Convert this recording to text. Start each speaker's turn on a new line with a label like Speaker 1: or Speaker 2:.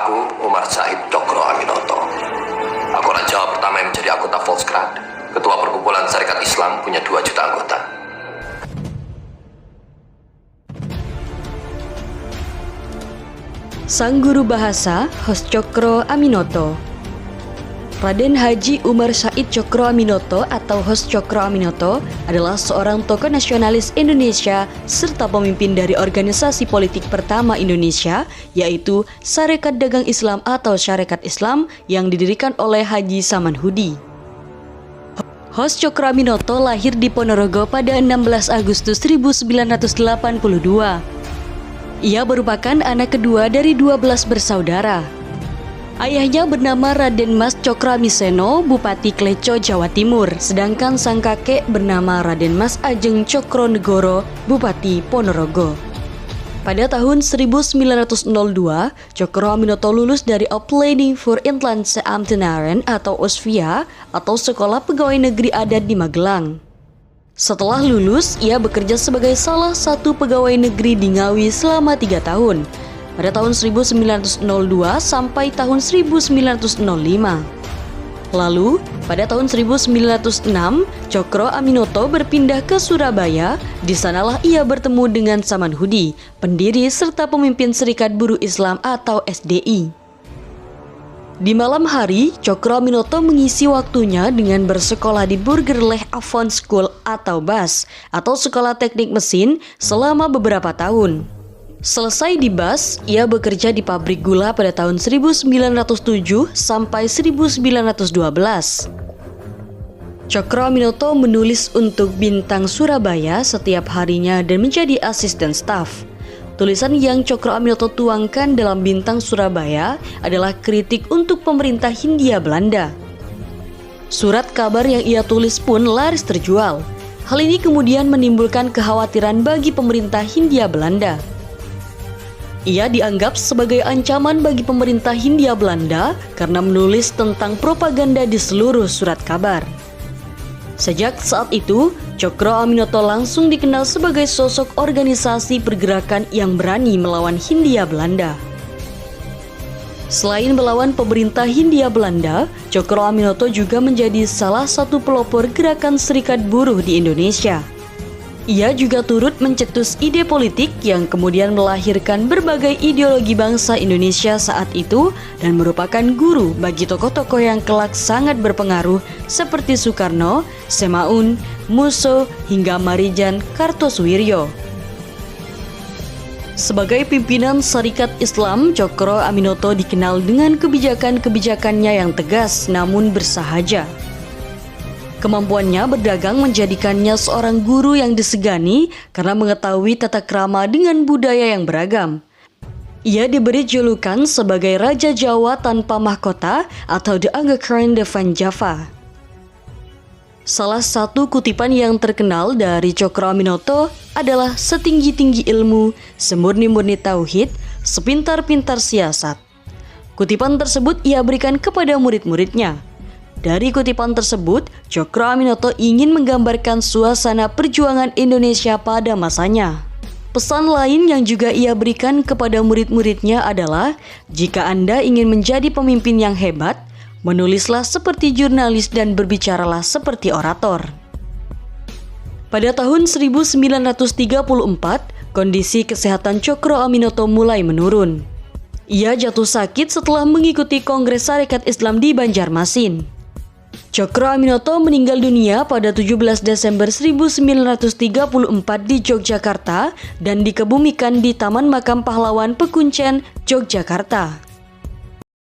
Speaker 1: Aku Umar Said Cokro Aminoto. Aku raja pertama yang menjadi anggota Volkskrad. Ketua Perkumpulan Syarikat Islam punya 2 juta anggota.
Speaker 2: Sang guru bahasa, Hos Cokro Aminoto. Raden Haji Umar Said Cokro Aminoto atau Hos Cokro Aminoto adalah seorang tokoh nasionalis Indonesia serta pemimpin dari organisasi politik pertama Indonesia, yaitu Sarekat Dagang Islam atau Sarekat Islam yang didirikan oleh Haji Samanhudi. Hos Cokro Aminoto lahir di Ponorogo pada 16 Agustus 1982. Ia merupakan anak kedua dari 12 bersaudara. Ayahnya bernama Raden Mas Cokroamiseno, Bupati Kleco, Jawa Timur, sedangkan sang kakek bernama Raden Mas Ajeng Cokronegoro, Bupati Ponorogo. Pada tahun 1902, Cokro Aminoto lulus dari Opleiding voor Inlandse Ambtenaren atau OSVIA atau Sekolah Pegawai Negeri Adat di Magelang. Setelah lulus, ia bekerja sebagai salah satu pegawai negeri di Ngawi selama 3 tahun, pada tahun 1902 sampai tahun 1905. Lalu, pada tahun 1906, Cokro Aminoto berpindah ke Surabaya. Di sanalah ia bertemu dengan Samanhudi, pendiri serta pemimpin Serikat Buruh Islam atau SDI. Di malam hari, Cokro Aminoto mengisi waktunya dengan bersekolah di Burgerleh Avon School atau BAS, atau Sekolah Teknik Mesin, selama beberapa tahun. Selesai di BAS, ia bekerja di pabrik gula pada tahun 1907 sampai 1912. Cokro Aminoto menulis untuk Bintang Surabaya setiap harinya dan menjadi asisten staf. Tulisan yang Cokro Aminoto tuangkan dalam Bintang Surabaya adalah kritik untuk pemerintah Hindia Belanda. Surat kabar yang ia tulis pun laris terjual. Hal ini kemudian menimbulkan kekhawatiran bagi pemerintah Hindia Belanda. Ia dianggap sebagai ancaman bagi pemerintah Hindia Belanda karena menulis tentang propaganda di seluruh surat kabar. Sejak saat itu, Cokro Aminoto langsung dikenal sebagai sosok organisasi pergerakan yang berani melawan Hindia Belanda. Selain melawan pemerintah Hindia Belanda, Cokro Aminoto juga menjadi salah satu pelopor gerakan serikat buruh di Indonesia. Ia juga turut mencetus ide politik yang kemudian melahirkan berbagai ideologi bangsa Indonesia saat itu dan merupakan guru bagi tokoh-tokoh yang kelak sangat berpengaruh seperti Soekarno, Semaun, Musso, hingga Marijan Kartosuwiryo. Sebagai pimpinan Sarekat Islam, Cokro Aminoto dikenal dengan kebijakan-kebijakannya yang tegas namun bersahaja. Kemampuannya berdagang menjadikannya seorang guru yang disegani karena mengetahui tata krama dengan budaya yang beragam. Ia diberi julukan sebagai Raja Jawa tanpa mahkota atau The Aga Khan van Java. Salah satu kutipan yang terkenal dari Cokro Aminoto adalah setinggi-tinggi ilmu, semurni-murni tauhid, sepintar-pintar siasat. Kutipan tersebut ia berikan kepada murid-muridnya. Dari kutipan tersebut, Cokro Aminoto ingin menggambarkan suasana perjuangan Indonesia pada masanya. Pesan lain yang juga ia berikan kepada murid-muridnya adalah, jika Anda ingin menjadi pemimpin yang hebat, menulislah seperti jurnalis dan berbicaralah seperti orator. Pada tahun 1934, kondisi kesehatan Cokro Aminoto mulai menurun. Ia jatuh sakit setelah mengikuti Kongres Sarekat Islam di Banjarmasin. Cokro Aminoto meninggal dunia pada 17 Desember 1934 di Yogyakarta dan dikebumikan di Taman Makam Pahlawan Pekuncen, Yogyakarta.